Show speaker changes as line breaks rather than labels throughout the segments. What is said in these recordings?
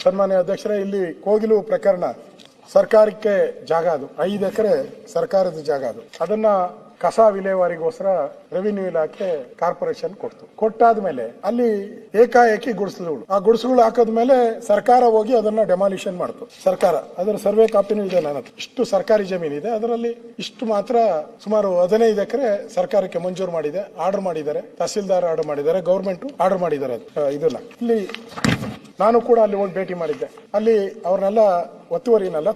ಸನ್ಮಾನ್ಯ ಅಧ್ಯಕ್ಷರೇ, ಇಲ್ಲಿ ಕೋಗಿಲು ಪ್ರಕರಣ ಸರ್ಕಾರಕ್ಕೆ ಜಾಗ, ಅದು 5 ಎಕರೆ ಸರ್ಕಾರದ ಜಾಗ, ಅದನ್ನ ಕಸ ವಿಲೇವಾರಿಗೋಸ್ಕರ ರೆವಿನ್ಯೂ ಇಲಾಖೆ ಕಾರ್ಪೊರೇಷನ್ ಕೊಟ್ಟಾದ್ಮೇಲೆ ಅಲ್ಲಿ ಏಕಾಏಕಿ ಗುಡಿಸಲುಗಳು, ಆ ಗುಡಿಸಲುಗಳು ಹಾಕದ್ಮೇಲೆ ಸರ್ಕಾರ ಹೋಗಿ ಅದನ್ನ ಡೆಮಾಲಿಷನ್ ಮಾಡ್ತು. ಸರ್ಕಾರ ಅದರ ಸರ್ವೆ ಕಾಪಿನೂ ಇದೆ ನನ್ನ ಹತ್ರ. ಇಷ್ಟು ಸರ್ಕಾರಿ ಜಮೀನು ಇದೆ, ಅದರಲ್ಲಿ ಇಷ್ಟು ಮಾತ್ರ ಸುಮಾರು 15 ಎಕರೆ ಸರ್ಕಾರಕ್ಕೆ ಮಂಜೂರು ಮಾಡಿದೆ, ಆರ್ಡರ್ ಮಾಡಿದ್ದಾರೆ, ತಹಸೀಲ್ದಾರ್ ಆರ್ಡರ್ ಮಾಡಿದ್ದಾರೆ, ಗೌರ್ಮೆಂಟ್ ಆರ್ಡರ್ ಮಾಡಿದ್ದಾರೆ. ಇದನ್ನ ಇಲ್ಲಿ ನಾನು ಕೂಡ ಅಲ್ಲಿ ಹೋಗಿ ಭೇಟಿ ಮಾಡಿದ್ದೆ. ಅಲ್ಲಿ ಅವ್ರನ್ನೆಲ್ಲ ಒತ್ತುವರಿಯನ್ನೆಲ್ಲ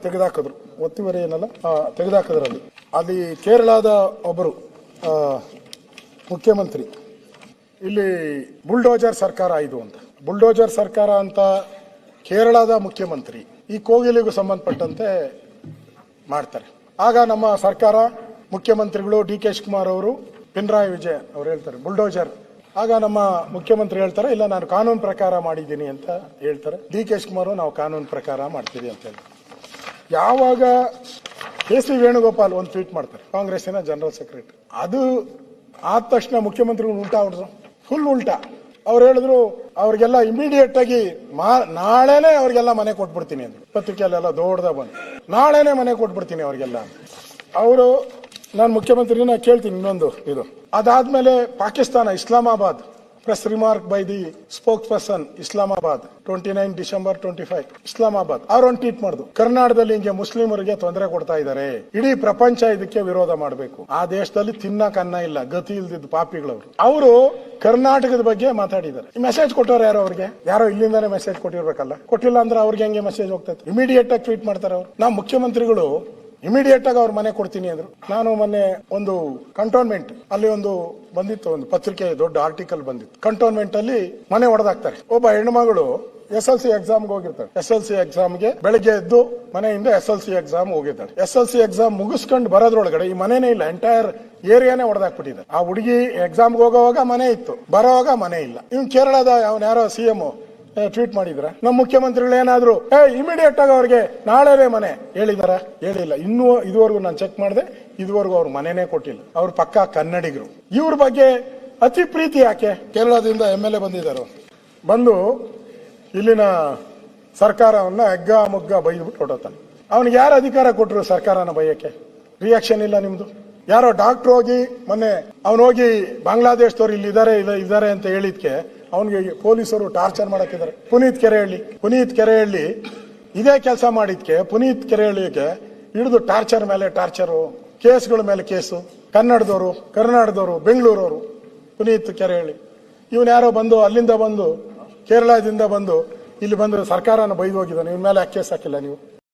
ತೆಗೆದುಹಾಕೋದ್ರಲ್ಲಿ ಅಲ್ಲಿ ಕೇರಳದ ಒಬ್ಬರು ಮುಖ್ಯಮಂತ್ರಿ ಇಲ್ಲಿ ಬುಲ್ಡೋಜರ್ ಸರ್ಕಾರ ಇದು ಅಂತ, ಬುಲ್ಡೋಜರ್ ಸರ್ಕಾರ ಅಂತ ಕೇರಳದ ಮುಖ್ಯಮಂತ್ರಿ ಈ ಕೋಗಿಲಿಗೂ ಸಂಬಂಧಪಟ್ಟಂತೆ ಮಾಡ್ತಾರೆ. ಆಗ ನಮ್ಮ ಸರ್ಕಾರ ಮುಖ್ಯಮಂತ್ರಿಗಳು ಡಿ.ಕೆ. ಶಿವಕುಮಾರ್ ಅವರು, ಪಿನರಾಯಿ ವಿಜಯನ್ ಅವರು ಹೇಳ್ತಾರೆ ಬುಲ್ಡೋಜರ್. ಆಗ ನಮ್ಮ ಮುಖ್ಯಮಂತ್ರಿ ಹೇಳ್ತಾರೆ, ಇಲ್ಲ ನಾನು ಕಾನೂನು ಪ್ರಕಾರ ಮಾಡಿದ್ದೀನಿ ಅಂತ ಹೇಳ್ತಾರೆ. ಡಿ.ಕೆ. ಶಿವಕುಮಾರ್ ನಾವು ಕಾನೂನು ಪ್ರಕಾರ ಮಾಡ್ತೀವಿ ಅಂತ ಹೇಳ್ತಾರೆ. ಯಾವಾಗ ಕೆ.ಸಿ. ವೇಣುಗೋಪಾಲ್ ಒಂದು ಟ್ವೀಟ್ ಮಾಡ್ತಾರೆ, ಕಾಂಗ್ರೆಸ್ಸಿನ ಜನರಲ್ ಸೆಕ್ರೆಟರಿ, ಅದು ಆದ ತಕ್ಷಣ ಮುಖ್ಯಮಂತ್ರಿಗಳು ಉಲ್ಟಾ ಹೊಡೆದ್ರು, ಫುಲ್ ಉಲ್ಟಾ. ಅವ್ರು ಹೇಳಿದ್ರು ಅವ್ರಿಗೆಲ್ಲ ಇಮಿಡಿಯೇಟ್ ಆಗಿ ನಾಳೆನೆ ಅವ್ರಿಗೆಲ್ಲ ಮನೆ ಕೊಟ್ಬಿಡ್ತೀನಿ ಅಂತ. ಪತ್ರಿಕೆಯಲ್ಲೆಲ್ಲ ದೊಡ್ಡದ ಬಂದು ನಾಳೆನೆ ಮನೆ ಕೊಟ್ಬಿಡ್ತೀನಿ ಅವ್ರಿಗೆಲ್ಲ. ಅವರು ನಾನು ಮುಖ್ಯಮಂತ್ರಿನ ಕೇಳ್ತೀನಿ ಇನ್ನೊಂದು ಇದು. ಅದಾದ್ಮೇಲೆ Pakistan Islamabad, press remark by the spokesperson Islamabad 29 December 25 Islamabad, ಅವ್ರೊಂದು ಟ್ವೀಟ್ ಮಾಡುದು, ಕರ್ನಾಟಕದಲ್ಲಿ ಹಿಂಗೆ ಮುಸ್ಲಿಮರಿಗೆ ತೊಂದರೆ ಕೊಡ್ತಾ ಇದ್ದಾರೆ, ಇಡೀ ಪ್ರಪಂಚ ಇದಕ್ಕೆ ವಿರೋಧ ಮಾಡಬೇಕು, ಆ ದೇಶದಲ್ಲಿ ತಿನ್ನಕ್ ಅನ್ನ ಇಲ್ಲ, ಗತಿ ಇಲ್ದಿದ್ದು ಪಾಪಿಗಳವರು. ಅವರು ಕರ್ನಾಟಕದ ಬಗ್ಗೆ ಮಾತಾಡಿದ್ದಾರೆ. ಈ ಮೆಸೇಜ್ ಕೊಟ್ಟವ್ರು ಯಾರೋ, ಅವ್ರಿಗೆ ಯಾರೋ ಇಲ್ಲಿಂದಾನೆ ಮೆಸೇಜ್ ಕೊಟ್ಟಿರ್ಬೇಕಲ್ಲ, ಕೊಟ್ಟಿಲ್ಲ ಅಂದ್ರೆ ಅವ್ರಿಗೆ ಹೆಂಗೆ ಮೆಸೇಜ್ ಹೋಗ್ತೈತೆ? ಇಮಿಡಿಯೇಟ್ ಆಗಿ ಟ್ವೀಟ್ ಮಾಡ್ತಾರೆ ಅವರು. ನಾವು ಮುಖ್ಯಮಂತ್ರಿಗಳು ಇಮಿಡಿಯೇಟ್ ಆಗಿ ಅವ್ರ ಮನೆ ಕೊಡ್ತೀನಿ ಅಂದ್ರು. ನಾನು ಮೊನ್ನೆ ಒಂದು ಕಂಟೋನ್ಮೆಂಟ್ ಅಲ್ಲಿ ಒಂದು ಬಂದಿತ್ತು, ಒಂದು ಪತ್ರಿಕೆ ದೊಡ್ಡ ಆರ್ಟಿಕಲ್ ಬಂದಿತ್ತು. ಕಂಟೋನ್ಮೆಂಟ್ ಅಲ್ಲಿ ಮನೆ ಹೊಡೆದಾಕ್ತಾರೆ. ಒಬ್ಬ ಹೆಣ್ಮಗಳು SLC ಎಕ್ಸಾಮ್ಗೆ ಹೋಗಿರ್ತಾಳೆ. SLC ಎಕ್ಸಾಮ್ಗೆ ಬೆಳಗ್ಗೆ ಎದ್ದು ಮನೆಯಿಂದ SLC ಎಕ್ಸಾಮ್ ಹೋಗಿದ್ದಾಳೆ. SLC ಎಕ್ಸಾಮ್ ಮುಗಿಸ್ಕೊಂಡು ಬರೋದ್ರೊಳಗಡೆ ಈ ಮನೆನೇ ಇಲ್ಲ, ಎಂಟೈರ್ ಏರಿಯಾನೇ ಹೊಡೆದಾಕ್ಬಿಟ್ಟಿದೆ. ಆ ಹುಡುಗಿ ಎಕ್ಸಾಮ್ಗೆ ಹೋಗೋವಾಗ ಮನೆ ಇತ್ತು, ಬರೋವಾಗ ಮನೆ ಇಲ್ಲ. ಇವ್ನು ಕೇರಳದ ಯಾರೋ CM ಟ್ವೀಟ್ ಮಾಡಿದ್ರ, ನಮ್ಮ ಮುಖ್ಯಮಂತ್ರಿಗಳು ಏನಾದ್ರು ಇಮಿಡಿಯೇಟ್ ಆಗಿ ಅವ್ರಿಗೆ ನಾಳೆನೇ ಮನೆ ಹೇಳಿದಾರ? ಹೇಳಿಲ್ಲ. ಇನ್ನೂ ಇದುವರೆಗೂ ನಾನು ಚೆಕ್ ಮಾಡಿದೆ, ಇದುವರೆಗೂ ಅವ್ರ ಮನೆನೇ ಕೊಟ್ಟಿಲ್ಲ. ಅವ್ರ ಪಕ್ಕ ಕನ್ನಡಿಗರು. ಇವ್ರ ಬಗ್ಗೆ ಅತಿ ಪ್ರೀತಿ ಯಾಕೆ? ಕೇರಳದಿಂದ MLA ಬಂದಿದ್ದಾರೆ, ಬಂದು ಇಲ್ಲಿನ ಸರ್ಕಾರವನ್ನ ಎಗ್ಗ ಮುಗ್ಗ ಬೈದ್ಬಿಟ್ಟು ಹೊರಟಾನೆ. ಅವನಿಗೆ ಯಾರು ಅಧಿಕಾರ ಕೊಟ್ಟರು ಸರ್ಕಾರನ ಬೈಯಕ್ಕೆ? ರಿಯಾಕ್ಷನ್ ಇಲ್ಲ ನಿಮ್ದು. ಯಾರೋ ಡಾಕ್ಟರ್ ಹೋಗಿ ಮೊನ್ನೆ ಅವನೋಗಿ ಬಾಂಗ್ಲಾದೇಶದವ್ರು ಇಲ್ಲಿದ್ದಾರೆ ಅಂತ ಹೇಳಿದ್ಕೆ ಅವನಿಗೆ ಪೊಲೀಸರು ಟಾರ್ಚರ್ ಮಾಡಕ್ಕಿದ್ದಾರೆ. ಪುನೀತ್ ಕೆರೆಹಳ್ಳಿ ಇದೇ ಕೆಲಸ ಮಾಡಿದ್ಕೆ ಪುನೀತ್ ಕೆರೆಹಳ್ಳಿಗೆ ಹಿಡಿದು ಟಾರ್ಚರ್ ಮೇಲೆ ಟಾರ್ಚರು, ಕೇಸ್ಗಳ ಮೇಲೆ ಕೇಸು. ಕರ್ನಾಟಕದವರು ಬೆಂಗಳೂರವರು ಪುನೀತ್ ಕೆರೆಹಳ್ಳಿ ಇವನ್ ಯಾರೋ ಬಂದು ಅಲ್ಲಿಂದ ಬಂದು ಕೇರಳದಿಂದ ಬಂದು ಇಲ್ಲಿ ಬಂದು ಸರ್ಕಾರನ ಬೈದು ಹೋಗಿದ್ದಾನೆ. ಇವನ್ ಮೇಲೆ ಕೇಸ್ ಹಾಕಿಲ್ಲ ನೀವು?